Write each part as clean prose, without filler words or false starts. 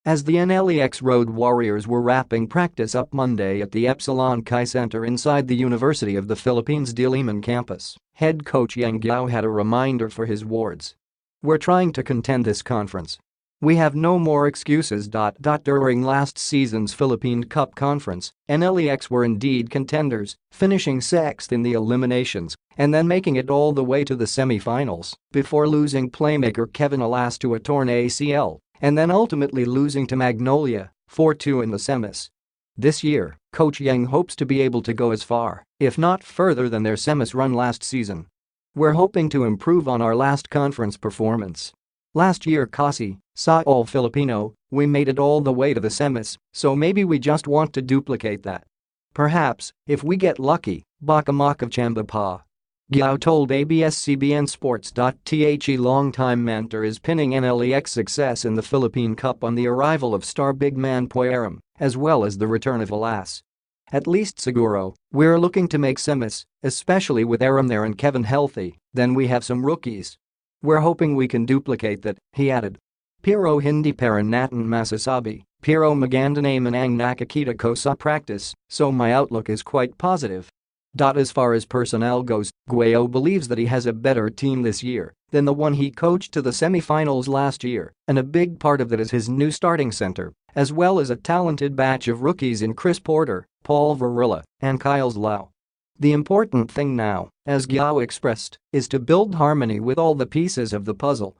As the NLEX Road Warriors were wrapping practice up Monday at the Epsilon Chi Center inside the University of the Philippines-Diliman campus, head coach Yeng Guiao had a reminder for his wards. "We're trying to contend this conference. We have no more excuses." During last season's Philippine Cup conference, NLEX were indeed contenders, finishing sixth in the eliminations and then making it all the way to the semifinals before losing playmaker Kevin Alas to a torn ACL and then ultimately losing to Magnolia 4-2 in the semis. This year, Coach Yeng hopes to be able to go as far, if not further than their semis run last season. "We're hoping to improve on our last conference performance. Last year Kasi saw All-Filipino, we made it all the way to the semis, so maybe we just want to duplicate that. Perhaps, if we get lucky, baka maka-chamba pa." Guiao told ABS-CBN Sports. The longtime mentor is pinning NLEX success in the Philippine Cup on the arrival of star big man Aram, as well as the return of Alas. "At least siguro, we're looking to make semis, especially with Aram there and Kevin healthy, then we have some rookies. We're hoping we can duplicate that," he added. "Pero hindi pa rin natin masasabi, pero maganda naman ang nakakita ko sa practice, so my outlook is quite positive." As far as personnel goes, Guiao believes that he has a better team this year than the one he coached to the semifinals last year, and a big part of that is his new starting center, as well as a talented batch of rookies in Chris Porter, Paul Varilla, and Kyle Lau. "The important thing now," as Guiao expressed, "is to build harmony with all the pieces of the puzzle.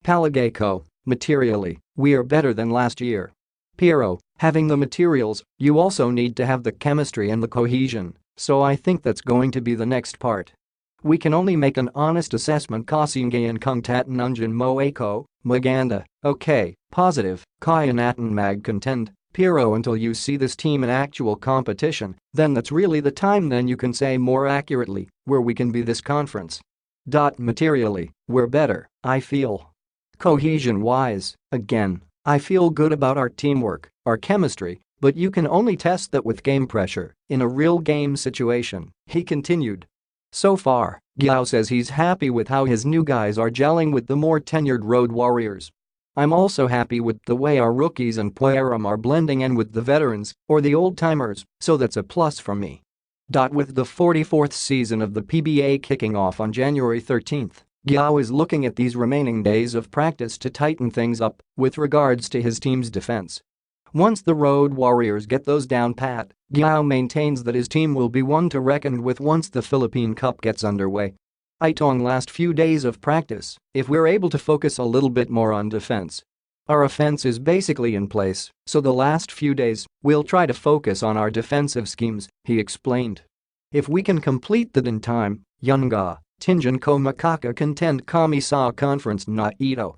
Palagay ko, materially, we are better than last year. Pero, having the materials, you also need to have the chemistry and the cohesion. So I think that's going to be the next part. We can only make an honest assessment kasi ngayon kung tatanungin mo ako, maganda, okay, positive, kaya natin mag-contend, pero until you see this team in actual competition, then that's really the time then you can say more accurately where we can be this conference. Materially, we're better, I feel. Cohesion-wise, again, I feel good about our teamwork, our chemistry, but you can only test that with game pressure, in a real game situation," he continued. So far, Guiao says he's happy with how his new guys are gelling with the more tenured Road Warriors. "I'm also happy with the way our rookies and Aram are blending in with the veterans, or the old-timers, so that's a plus for me." With the 44th season of the PBA kicking off on January 13, Guiao is looking at these remaining days of practice to tighten things up with regards to his team's defense. Once the Road Warriors get those down pat, Guiao maintains that his team will be one to reckon with once the Philippine Cup gets underway. "Itong last few days of practice, if we're able to focus a little bit more on defense. Our offense is basically in place, so the last few days, we'll try to focus on our defensive schemes," he explained. "If we can complete that in time, yun ga, tingin ko makaka-contend kami sa conference na ito."